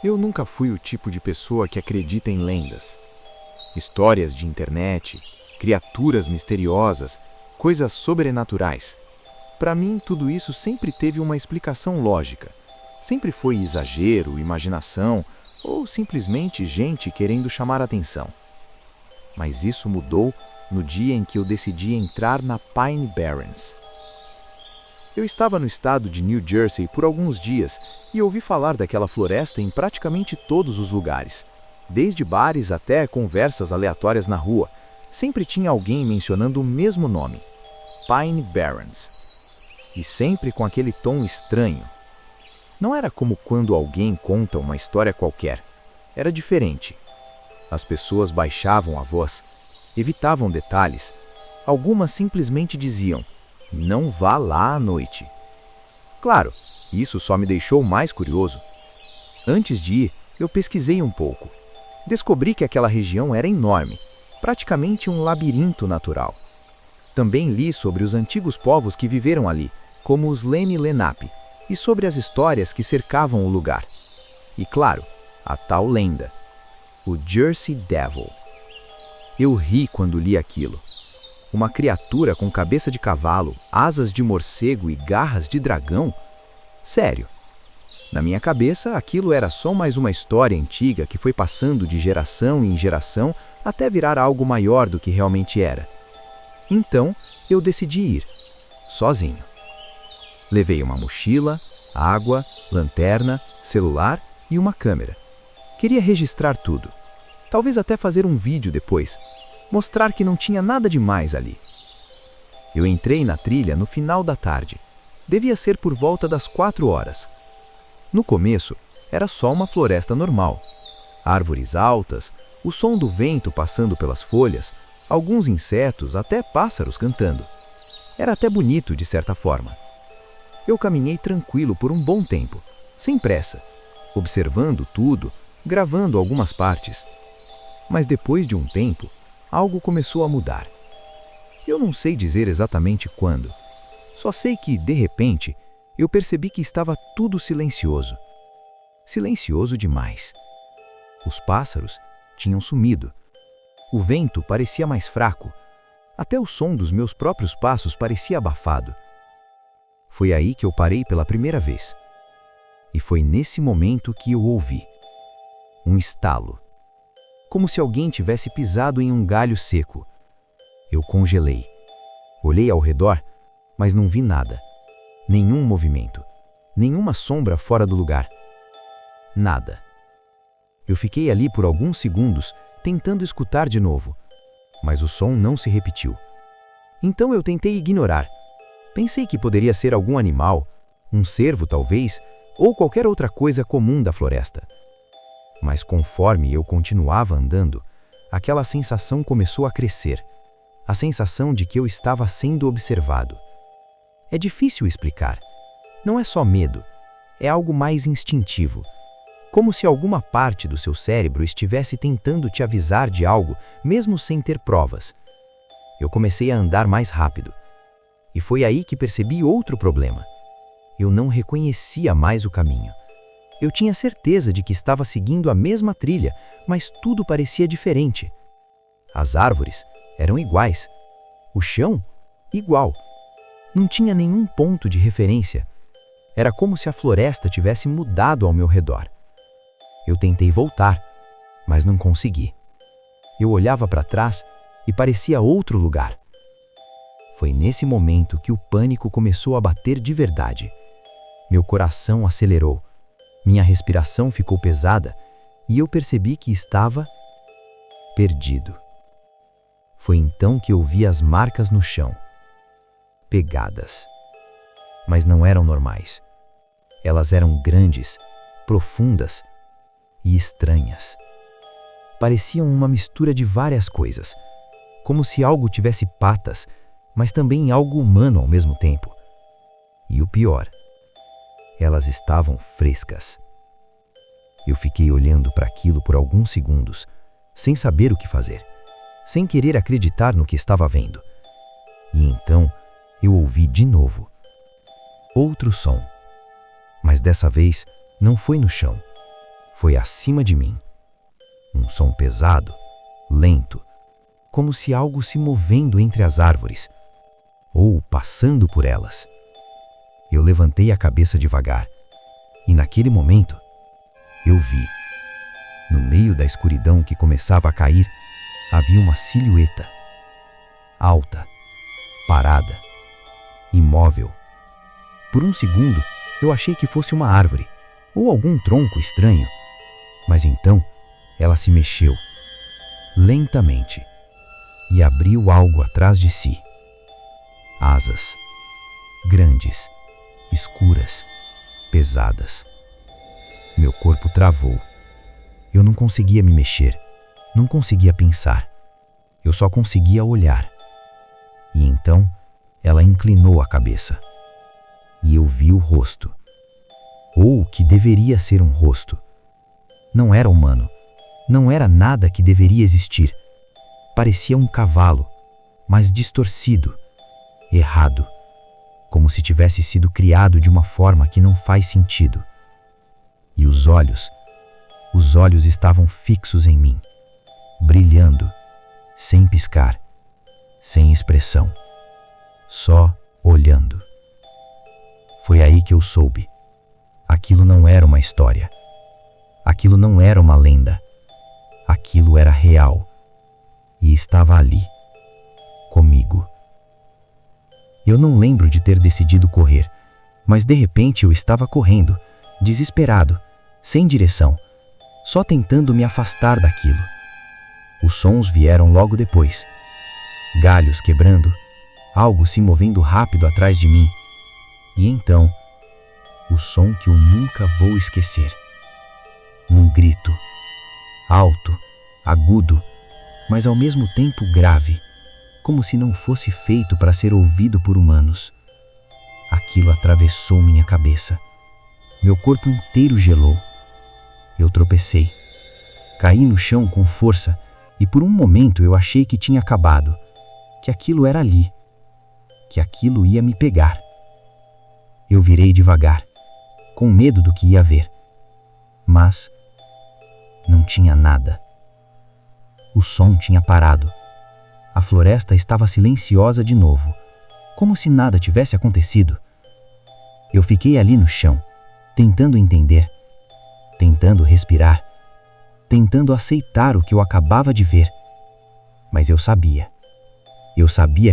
Eu nunca fui o tipo de pessoa que acredita em lendas. Histórias de internet, criaturas misteriosas, coisas sobrenaturais. Para mim, tudo isso sempre teve uma explicação lógica. Sempre foi exagero, imaginação ou simplesmente gente querendo chamar atenção. Mas isso mudou no dia em que eu decidi entrar na Pine Barrens. Eu estava no estado de New Jersey por alguns dias e ouvi falar daquela floresta em praticamente todos os lugares. Desde bares até conversas aleatórias na rua, sempre tinha alguém mencionando o mesmo nome, Pine Barrens. E sempre com aquele tom estranho. Não era como quando alguém conta uma história qualquer. Era diferente. As pessoas baixavam a voz, evitavam detalhes. Algumas simplesmente diziam: "Não vá lá à noite." Claro, isso só me deixou mais curioso. Antes de ir, eu pesquisei um pouco. Descobri que aquela região era enorme, praticamente um labirinto natural. Também li sobre os antigos povos que viveram ali, como os Lenni Lenape, e sobre as histórias que cercavam o lugar. E claro, a tal lenda, o Jersey Devil. Eu ri quando li aquilo. Uma criatura com cabeça de cavalo, asas de morcego e garras de dragão? Sério. Na minha cabeça, aquilo era só mais uma história antiga que foi passando de geração em geração até virar algo maior do que realmente era. Então, eu decidi ir, sozinho. Levei uma mochila, água, lanterna, celular e uma câmera. Queria registrar tudo. Talvez até fazer um vídeo depois. Mostrar que não tinha nada demais ali. Eu entrei na trilha no final da tarde. Devia ser por volta das 4 horas. No começo, era só uma floresta normal. Árvores altas, o som do vento passando pelas folhas, alguns insetos, até pássaros cantando. Era até bonito de certa forma. Eu caminhei tranquilo por um bom tempo, sem pressa, observando tudo, gravando algumas partes. Mas depois de um tempo, algo começou a mudar. Eu não sei dizer exatamente quando. Só sei que, de repente, eu percebi que estava tudo silencioso. Silencioso demais. Os pássaros tinham sumido. O vento parecia mais fraco. Até o som dos meus próprios passos parecia abafado. Foi aí que eu parei pela primeira vez. E foi nesse momento que eu ouvi um estalo. Como se alguém tivesse pisado em um galho seco. Eu congelei. Olhei ao redor, mas não vi nada. Nenhum movimento. Nenhuma sombra fora do lugar. Nada. Eu fiquei ali por alguns segundos, tentando escutar de novo. Mas o som não se repetiu. Então eu tentei ignorar. Pensei que poderia ser algum animal, um cervo talvez, ou qualquer outra coisa comum da floresta. Mas conforme eu continuava andando, aquela sensação começou a crescer. A sensação de que eu estava sendo observado. É difícil explicar. Não é só medo, é algo mais instintivo. Como se alguma parte do seu cérebro estivesse tentando te avisar de algo, mesmo sem ter provas. Eu comecei a andar mais rápido. E foi aí que percebi outro problema. Eu não reconhecia mais o caminho. Eu tinha certeza de que estava seguindo a mesma trilha, mas tudo parecia diferente. As árvores eram iguais. O chão, igual. Não tinha nenhum ponto de referência. Era como se a floresta tivesse mudado ao meu redor. Eu tentei voltar, mas não consegui. Eu olhava para trás e parecia outro lugar. Foi nesse momento que o pânico começou a bater de verdade. Meu coração acelerou, minha respiração ficou pesada e eu percebi que estava perdido. Foi então que eu vi as marcas no chão. Pegadas. Mas não eram normais. Elas eram grandes, profundas e estranhas. Pareciam uma mistura de várias coisas, como se algo tivesse patas, mas também algo humano ao mesmo tempo. E o pior, elas estavam frescas. Eu fiquei olhando para aquilo por alguns segundos, sem saber o que fazer, sem querer acreditar no que estava vendo. E então eu ouvi de novo. Outro som. Mas dessa vez não foi no chão. foi acima de mim. Um som pesado, lento, como se algo se movendo entre as árvores, ou passando por elas. Eu levantei a cabeça devagar, e naquele momento, eu vi. No meio da escuridão que começava a cair, havia uma silhueta. Alta, parada, imóvel. Por um segundo, eu achei que fosse uma árvore, ou algum tronco estranho. Mas então, ela se mexeu, lentamente, e abriu algo atrás de si. Asas, grandes, escuras, pesadas. Meu corpo travou. Eu não conseguia me mexer, não conseguia pensar. Eu só conseguia olhar. E então, ela inclinou a cabeça. E eu vi o rosto. Ou o que deveria ser um rosto. Não era humano. Não era nada que deveria existir. Parecia um cavalo, mas distorcido, errado, como se tivesse sido criado de uma forma que não faz sentido. E os olhos estavam fixos em mim, brilhando, sem piscar, sem expressão, só olhando. Foi aí que eu soube. Aquilo não era uma história. Aquilo não era uma lenda. Aquilo era real. E estava ali, comigo. Eu não lembro de ter decidido correr, mas de repente eu estava correndo, desesperado, sem direção, só tentando me afastar daquilo. Os sons vieram logo depois. Galhos quebrando, algo se movendo rápido atrás de mim. E então, o som que eu nunca vou esquecer. Um grito, alto, agudo, mas ao mesmo tempo grave, como se não fosse feito para ser ouvido por humanos. Aquilo atravessou minha cabeça. Meu corpo inteiro gelou. Eu tropecei. Caí no chão com força e por um momento eu achei que tinha acabado, que aquilo era ali, que aquilo ia me pegar. Eu virei devagar, com medo do que ia ver. Mas não tinha nada. O som tinha parado. A floresta estava silenciosa de novo, como se nada tivesse acontecido. Eu fiquei ali no chão, tentando entender, tentando respirar, tentando aceitar o que eu acabava de ver. Mas eu sabia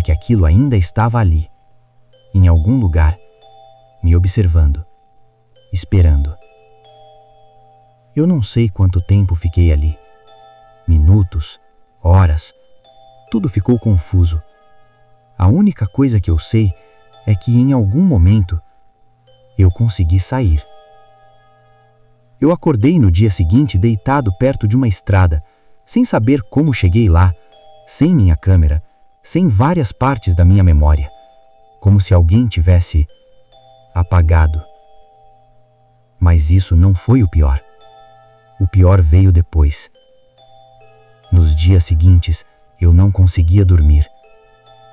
que aquilo ainda estava ali, em algum lugar, me observando, esperando. Eu não sei quanto tempo fiquei ali. Minutos, horas, tudo ficou confuso. A única coisa que eu sei é que em algum momento eu consegui sair. Eu acordei no dia seguinte deitado perto de uma estrada, sem saber como cheguei lá, sem minha câmera, sem várias partes da minha memória, como se alguém tivesse apagado. Mas isso não foi o pior. O pior veio depois. Nos dias seguintes, eu não conseguia dormir.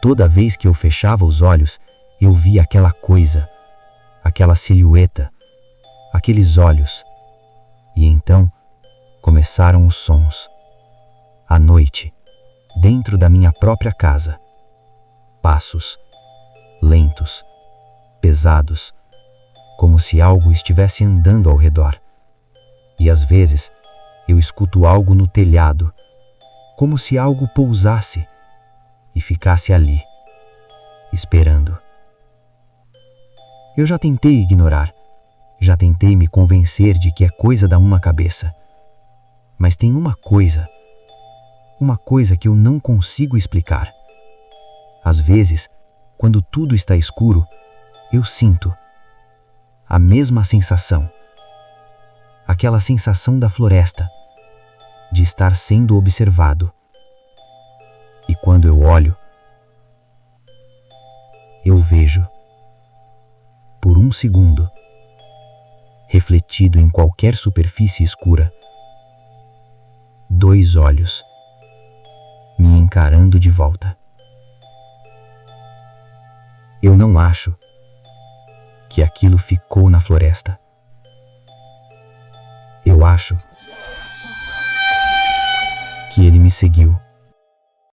Toda vez que eu fechava os olhos, eu via aquela coisa, aquela silhueta, aqueles olhos. E então, começaram os sons. À noite, dentro da minha própria casa. Passos, lentos, pesados, como se algo estivesse andando ao redor. E às vezes, eu escuto algo no telhado, como se algo pousasse e ficasse ali, esperando. Eu já tentei ignorar, já tentei me convencer de que é coisa da uma cabeça. Mas tem uma coisa que eu não consigo explicar. Às vezes, quando tudo está escuro, eu sinto a mesma sensação. Aquela sensação da floresta, de estar sendo observado. E quando eu olho, eu vejo, por um segundo, refletido em qualquer superfície escura, 2 olhos me encarando de volta. Eu não acho que aquilo ficou na floresta. Eu Eu acho que ele me seguiu.